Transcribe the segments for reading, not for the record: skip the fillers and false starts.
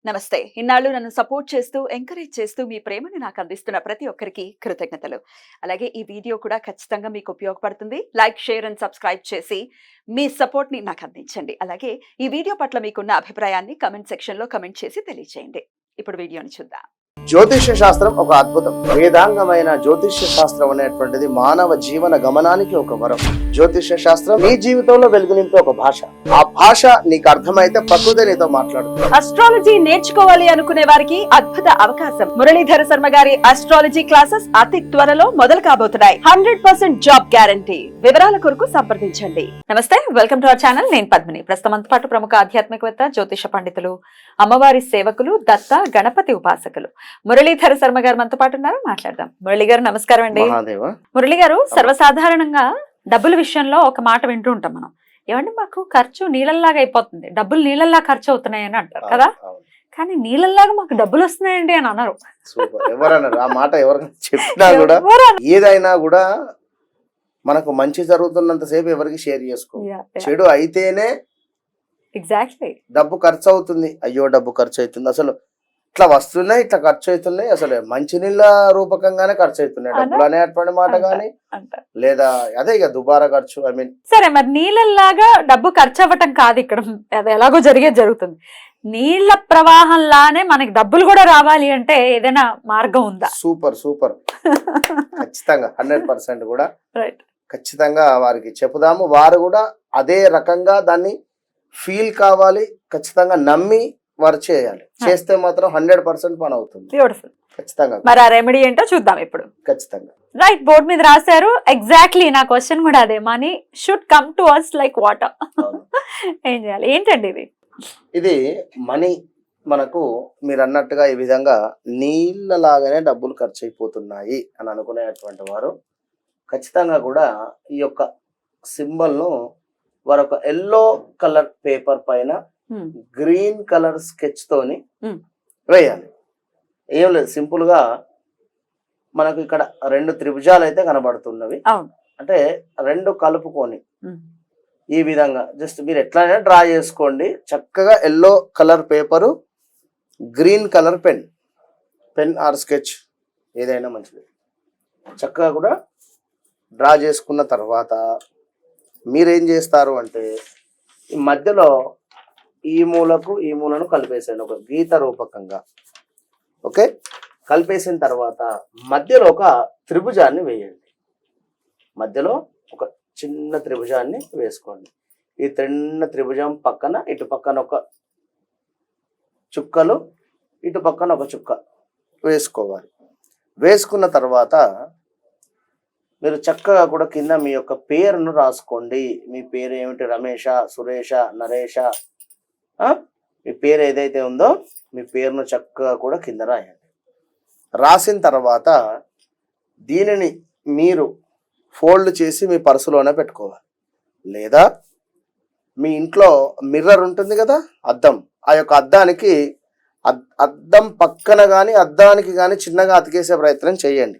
నమస్తే. ఇన్నాళ్ళు నన్ను సపోర్ట్ చేస్తూ, ఎంకరేజ్ చేస్తూ మీ ప్రేమని నాకు అందిస్తున్న ప్రతి ఒక్కరికి కృతజ్ఞతలు. అలాగే ఈ వీడియో కూడా ఖచ్చితంగా మీకు ఉపయోగపడుతుంది. లైక్, షేర్ అండ్ సబ్స్క్రైబ్ చేసి మీ సపోర్ట్‌ని నాకు అందించండి. అలాగే ఈ వీడియో పట్ల మీకున్న అభిప్రాయాన్ని కామెంట్ సెక్షన్‌లో కామెంట్ చేసి తెలియజేయండి. ఇప్పుడు వీడియోని చూద్దాం. జ్యోతిష్య శాస్త్రం ఒక అద్భుతం. వేదాంగమైన జ్యోతిష్య శాస్త్రం అనేటువంటిది మానవ జీవన గమనానికి ఒక వరం. జ్యోతిష్య శాస్త్రం నీ జీవితంలో వెలుగునింపే ఒక భాష. ఆ భాష నీకు అర్థమైతే ప్రకృతి నీతో మాట్లాడుతుంది. అస్ట్రాలజీ నేర్చుకోవాలి అనుకునే వారికి అద్భుత అవకాశం. మురళీధర శర్మ గారి అస్ట్రాలజీ క్లాసెస్ అతి త్వరలో మొదలు కాబోతున్నాయి. 100% జాబ్ గ్యారంటీ. వివరాల కొరకు సంప్రదించండి. నమస్తే, వెల్కమ్ టు అవర్ ఛానల్. నేను పద్మిని. ప్రస్తుతం పాటు ప్రముఖ ఆధ్యాత్మికవేత్త, జ్యోతిష పండితులు, అమ్మవారి సేవకులు, దత్త గణపతి ఉపాసకులు మురళీధర శర్మ గారు మనతో పాటు ఉన్నారు. మాట్లాడదాం. మురళి గారు నమస్కారం అండి. మురళి గారు, సర్వసాధారణంగా డబ్బుల విషయంలో ఒక మాట వింటూ ఉంటాం మనం. ఏమంటే మాకు ఖర్చు నీళ్ళల్లాగా అయిపోతుంది, డబ్బులు నీళ్ళల్లా ఖర్చు అవుతున్నాయని అంటారు కదా. కానీ నీళ్ళల్లాగా మాకు డబ్బులు వస్తున్నాయండి అని అన్నారు. ఎవరన్నారు ఆ మాట? ఎవరైనా చెప్పినా కూడా ఏదైనా కూడా మనకు మంచి జరుగుతున్నంత సేపు ఎవరికి షేర్ చేసుకో. చెడు అయితేనే ఎగ్జాక్ట్లీ డబ్బు ఖర్చు అవుతుంది. అయ్యో డబ్బు ఖర్చు అవుతుంది, అసలు ఇట్లా వస్తున్నాయి, ఇట్లా ఖర్చు అవుతున్నాయి, అసలు మంచినీళ్ళ రూపకంగానే ఖర్చు అవుతున్నాయి డబ్బులు అనేటువంటి మాట. కానీ లేదా అదే ఇక దుబారా ఖర్చు. ఐ మీన్ సరే, మరి నీళ్ళల్లాగా డబ్బు ఖర్చు అవ్వటం కాదు ఇక్కడ, అది ఎలాగో జరిగేది జరుగుతుంది. నీళ్ల ప్రవాహంలానే మనకి డబ్బులు కూడా రావాలి అంటే ఏదైనా మార్గం ఉందా? Super super. ఖచ్చితంగా 100% కూడా రైట్. ఖచ్చితంగా వారికి చెప్పుదాము. వారు కూడా అదే రకంగా దాన్ని ఫీల్ కావాలి, ఖచ్చితంగా నమ్మి వారు చేయాలి. చేస్తే మాత్రం 100% పని అవుతుంది. బ్యూటిఫుల్. ఖచ్చితంగా. మరి ఆ రెమెడీ ఏంటో చూద్దాం ఇప్పుడు. ఖచ్చితంగా. రైట్, బోర్డ్ మీద రాశారు. ఎగ్జాక్ట్లీ నా క్వశ్చన్ కూడా అదే. Money should come to us like water. ఏం చేయాలి? ఏంటండి ఇది? ఇది మనీ మనకు మీరు అన్నట్టుగా ఈ విధంగా నీళ్ళలాగానే డబ్బులు ఖర్చు అయిపోతున్నాయి అని అనుకునేటువంటి వారు ఖచ్చితంగా కూడా ఈ యొక్క సింబల్ను వారు ఒక ఎల్లో కలర్ పేపర్ పైన గ్రీన్ కలర్ స్కెచ్ తోని వేయాలి. ఏం లేదు, సింపుల్ గా మనకు ఇక్కడ 2 త్రిభుజాలు అయితే కనబడుతున్నవి. అంటే 2 కలుపుకొని ఈ విధంగా జస్ట్ మీరు ఎట్లయినా డ్రా చేసుకోండి. చక్కగా yellow colour paper, green colour pen or sketch ఏదైనా మంచిది. చక్కగా కూడా డ్రా చేసుకున్న తర్వాత మీరేం చేస్తారు అంటే ఈ మధ్యలో ఈ మూలకు ఈ మూలను కలిపేసాను ఒక గీత రూపకంగా. ఓకే, కలిపేసిన తర్వాత మధ్యలో ఒక త్రిభుజాన్ని వేయండి. మధ్యలో ఒక చిన్న త్రిభుజాన్ని వేసుకోండి. ఈ చిన్న త్రిభుజం పక్కన ఇటు పక్కన ఒక చుక్కలు, ఇటు పక్కన ఒక చుక్క వేసుకోవాలి. వేసుకున్న తర్వాత మీరు చక్కగా కూడా కింద మీ యొక్క పేరును రాసుకోండి. మీ పేరు ఏమిటి? రమేష, సురేష, నరేష, మీ పేరు ఏదైతే ఉందో మీ పేరును చక్కగా కూడా కింద రాయండి. రాసిన తర్వాత దీనిని మీరు ఫోల్డ్ చేసి మీ పర్సులోనే పెట్టుకోవాలి. లేదా మీ ఇంట్లో మిర్రర్ ఉంటుంది కదా, అద్దం, ఆ యొక్క అద్దానికి అద్దం పక్కన కానీ అద్దానికి కానీ చిన్నగా అతికేసే ప్రయత్నం చేయండి.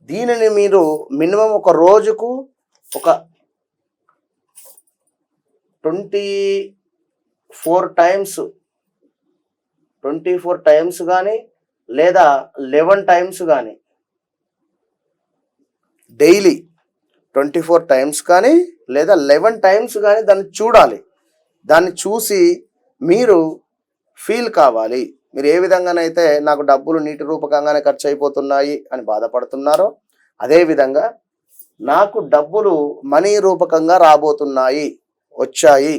దీనిని మీరు మినిమం ఒక రోజుకు ఒక 24 టైమ్స్ కానీ లేదా 11 టైమ్స్ కానీ డైలీ 24 టైమ్స్ కానీ లేదా 11 టైమ్స్ కానీ దాన్ని చూడాలి. దాన్ని చూసి మీరు ఫీల్ కావాలి. మీరు ఏ విధంగానైతే నాకు డబ్బులు నీటి రూపకంగానే ఖర్చు అయిపోతున్నాయి అని బాధపడుతున్నారో, అదేవిధంగా నాకు డబ్బులు మనీ రూపకంగా రాబోతున్నాయి, వచ్చాయి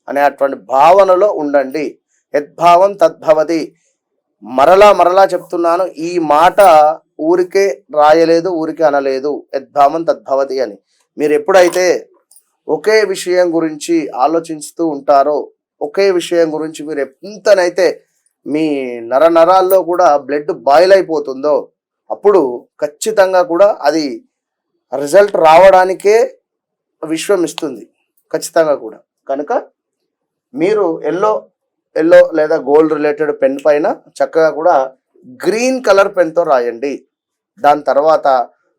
అనేటువంటి భావనలో ఉండండి. యద్భావం తద్భవతి. మరలా చెప్తున్నాను, ఈ మాట ఊరికే రాయలేదు, ఊరికే అనలేదు. యద్భావం తద్భవతి అని. మీరు ఎప్పుడైతే ఒకే విషయం గురించి ఆలోచిస్తూ ఉంటారో, ఒకే విషయం గురించి మీరు ఎంతనైతే మీ నరాల్లో కూడా బ్లడ్ బాయిల్ అయిపోతుందో, అప్పుడు ఖచ్చితంగా కూడా అది రిజల్ట్ రావడానికే విశ్వం ఇస్తుంది ఖచ్చితంగా కూడా. కనుక మీరు ఎల్లో లేదా గోల్డ్ రిలేటెడ్ పెన్ పైన చక్కగా కూడా గ్రీన్ కలర్ పెన్తో రాయండి. దాని తర్వాత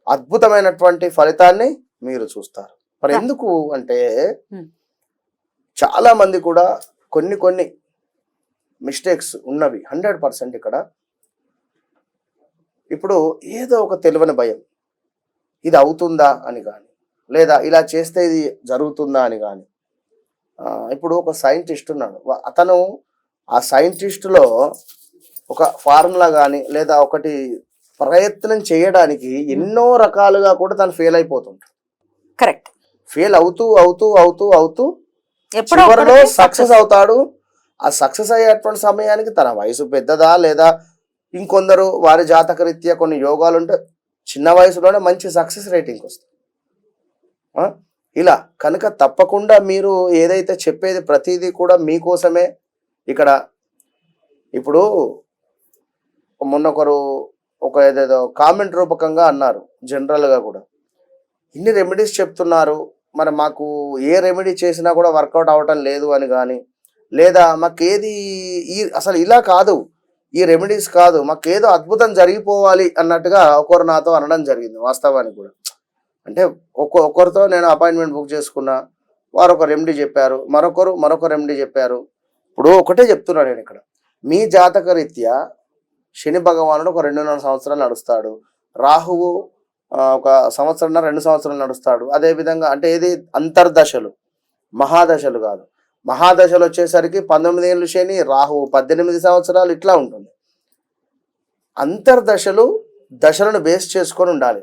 అద్భుతమైనటువంటి ఫలితాన్ని మీరు చూస్తారు. మరి ఎందుకు అంటే చాలా మంది కూడా కొన్ని మిస్టేక్స్ ఉన్నవి 100% ఇక్కడ. ఇప్పుడు ఏదో ఒక తెలియని భయం, ఇది అవుతుందా అని కానీ, లేదా ఇలా చేస్తే ఇది జరుగుతుందా అని కానీ. ఇప్పుడు ఒక సైంటిస్ట్ ఉన్నాడు, అతను ఆ సైంటిస్టులో ఒక ఫార్ములా కానీ లేదా ఒకటి ప్రయత్నం చేయడానికి ఎన్నో రకాలుగా కూడా తను ఫెయిల్ అయిపోతుంటాడు. కరెక్ట్. ఫెయిల్ అవుతూ అవుతూ అవుతూ అవుతూ ఎప్పుడో చివరిలో సక్సెస్ అవుతాడు. ఆ సక్సెస్ అయ్యేటువంటి సమయానికి తన వయసు పెద్దదా లేదా ఇంకొందరు వారి జాతక రీత్యా కొన్ని యోగాలు ఉంటే చిన్న వయసులోనే మంచి సక్సెస్ రేటింగ్ వస్తుంది. ఇలా కనుక తప్పకుండా మీరు ఏదైతే చెప్పేది ప్రతిదీ కూడా మీకోసమే. ఇక్కడ ఇప్పుడు మొన్న ఒక ఏదేదో కామెంట్ రూపకంగా అన్నారు, జనరల్గా కూడా ఇన్ని రెమెడీస్ చెప్తున్నారు, మరి మాకు ఏ రెమెడీ చేసినా కూడా వర్కౌట్ అవ్వటం లేదు అని కానీ, లేదా మాకేది అసలు ఇలా కాదు, ఈ రెమెడీస్ కాదు, మాకేదో అద్భుతం జరిగిపోవాలి అన్నట్టుగా ఒకరు నాతో అనడం జరిగింది. వాస్తవానికి కూడా అంటే ఒక్కొక్కరితో నేను అపాయింట్మెంట్ బుక్ చేసుకున్నా, వారు ఒక రెమెడీ చెప్పారు, మరొక రెమెడీ చెప్పారు. ఇప్పుడు ఒకటే చెప్తున్నాను నేను ఇక్కడ, మీ జాతక రీత్యా శని భగవానుడు ఒక 2.5 సంవత్సరాలు నడుస్తాడు, రాహువు ఒక 1 సంవత్సరం 2 సంవత్సరాలు నడుస్తాడు. అదేవిధంగా అంటే ఏది అంతర్దశలు, మహాదశలు కాదు. మహాదశలు వచ్చేసరికి 19 ఏళ్ళు శని, రాహువు 18 సంవత్సరాలు, ఇట్లా ఉంటుంది. అంతర్దశలు దశలను బేస్ చేసుకొని ఉండాలి.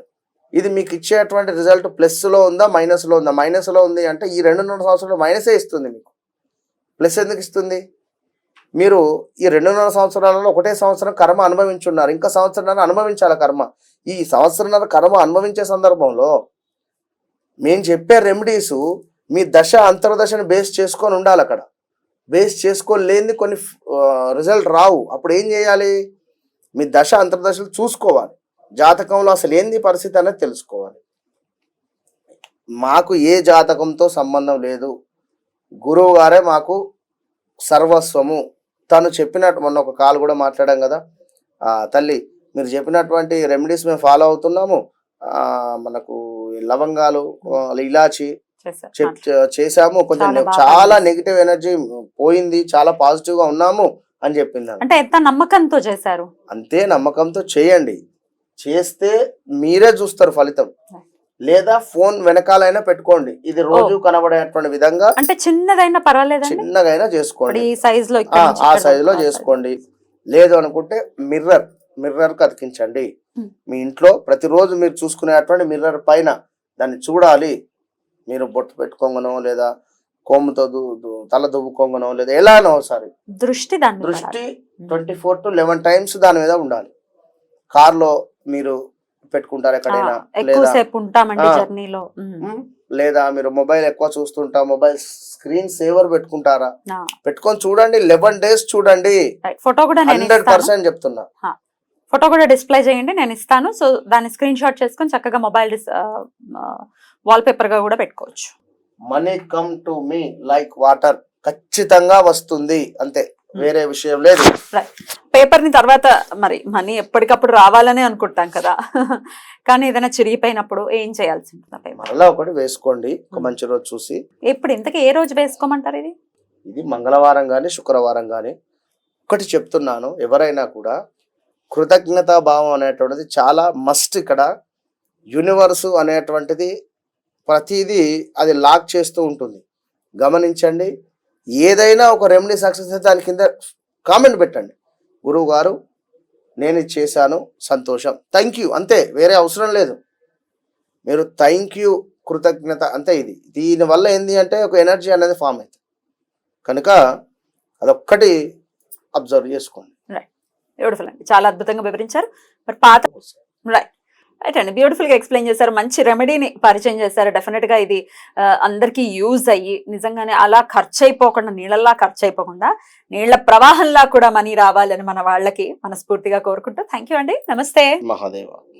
ఇది మీకు ఇచ్చేటువంటి రిజల్ట్ ప్లస్లో ఉందా మైనస్లో ఉందా? మైనస్లో ఉంది అంటే ఈ 2.5 సంవత్సరాలు మైనసే ఇస్తుంది మీకు. ప్లస్ ఎందుకు ఇస్తుంది? మీరు ఈ 2.5 సంవత్సరాలలో ఒకటే సంవత్సరం కర్మ అనుభవించున్నారు, ఇంకా సంవత్సరం అనుభవించాలి కర్మ. ఈ సంవత్సరం కర్మ అనుభవించే సందర్భంలో మేము చెప్పే రెమెడీస్ మీ దశ అంతర్దశను బేస్ చేసుకొని ఉండాలి. అక్కడ బేస్ చేసుకోలేని కొన్ని రిజల్ట్ రావు. అప్పుడు ఏం చేయాలి? మీ దశ అంతర్దశలు చూసుకోవాలి, జాతకంలో అసలు ఏంది పరిస్థితి అనేది తెలుసుకోవాలి. మాకు ఏ జాతకంతో సంబంధం లేదు, గురువు గారే మాకు సర్వస్వము. తను చెప్పినట్టు మొన్న ఒక కాల్ కూడా మాట్లాడాం కదా, తల్లి మీరు చెప్పినటువంటి రెమెడీస్ మేము ఫాలో అవుతున్నాము, మనకు లవంగాలు ఇలాచి చేసాము, కొంచెం చాలా నెగిటివ్ ఎనర్జీ పోయింది, చాలా పాజిటివ్ గా ఉన్నాము అని చెప్పింది. అంటే ఎంత నమ్మకంతో చేశారు? అంతే నమ్మకంతో చేయండి. చేస్తే మీరే చూస్తారు ఫలితం. లేదా ఫోన్ వెనకాలైనా పెట్టుకోండి, ఇది రోజు కనబడేటువంటి విధంగా. అంటే చిన్నదైనా పర్వాలేదు, చిన్నగైనా చేసుకోండి, ఆ సైజ్ లో చేసుకోండి. లేదు అనుకుంటే మిర్రర్ అతికించండి. మీ ఇంట్లో ప్రతిరోజు మీరు చూసుకునేటువంటి మిర్రర్ పైన దాన్ని చూడాలి. మీరు బొట్టు పెట్టుకోంగనో లేదా కొమ్ముతో తల దువ్వుకోంగనో లేదా ఎలానో ఒకసారి దృష్టి 24 to 11 టైమ్స్ దాని మీద ఉండాలి. కార్లో మీరు పెట్టుకుంటారు ఎక్కడైనా, లేదా మీరు మొబైల్ ఎక్కువ చూస్తుంటా, మొబైల్ స్క్రీన్ సేవర్ పెట్టుకుంటారా, పెట్టుకొని చూడండి. 11 days చూడండి. ఫోటో కూడా 100% చెప్తున్నా. ఫోటో కూడా డిస్ప్లే చేయండి, నేను ఇస్తాను. సో దాన్ని స్క్రీన్ షాట్ చేసుకొని చక్కగా మొబైల్ వాల్ పేపర్ గా కూడా పెట్టుకోవచ్చు. Money come to me like water, ఖచ్చితంగా వస్తుంది, అంతే, వేరే విషయం లేదు. పేపర్ ని తర్వాత మరి మనీ ఎప్పటికప్పుడు రావాలని అనుకుంటాం కదా, కానీ ఏదైనా చిరిగిపోయినప్పుడు ఏం చేయాల్సి ఉంటుంది? మళ్ళా ఒకటి వేసుకోండి, ఒక మంచి రోజు చూసి. ఇప్పుడు ఇంతకీ ఏ రోజు వేసుకోమంటారు? ఇది మంగళవారం గాని శుక్రవారం గాని. ఒకటి చెప్తున్నాను, ఎవరైనా కూడా కృతజ్ఞతా భావం అనేటువంటిది చాలా మస్ట్. ఇక్కడ యూనివర్సు అనేటువంటిది ప్రతిదీ అది లాక్ చేస్తూ ఉంటుంది. గమనించండి, ఏదైనా ఒక రెమెడీ సక్సెస్ అయితే దాని కింద కామెంట్ పెట్టండి, గురువు గారు నేను ఇది చేశాను, సంతోషం, థ్యాంక్ యూ, అంతే, వేరే అవసరం లేదు. మీరు థ్యాంక్ యూ, కృతజ్ఞత, అంతే. దీనివల్ల ఏంటి అంటే ఒక ఎనర్జీ అనేది ఫామ్ అవుతుంది. కనుక అదొక్కటి అబ్జర్వ్ చేసుకోండి. బ్యూటిఫుల్ అండి, చాలా అద్భుతంగా వివరించారు. మరి పాత రైట్ అండి, బ్యూటిఫుల్ గా ఎక్స్ప్లెయిన్ చేశారు. మంచి రెమెడీని పరిచయం చేశారు. డెఫినెట్ గా ఇది అందరికీ యూజ్ అయ్యి నిజంగానే అలా ఖర్చు అయిపోకుండా, నీళ్ళల్లా ఖర్చు అయిపోకుండా నీళ్ల ప్రవాహంలా కూడా మనీ రావాలని మన వాళ్ళకి మనస్ఫూర్తిగా కోరుకుంటూ థ్యాంక్ యూ అండి. నమస్తే. మహాదేవ.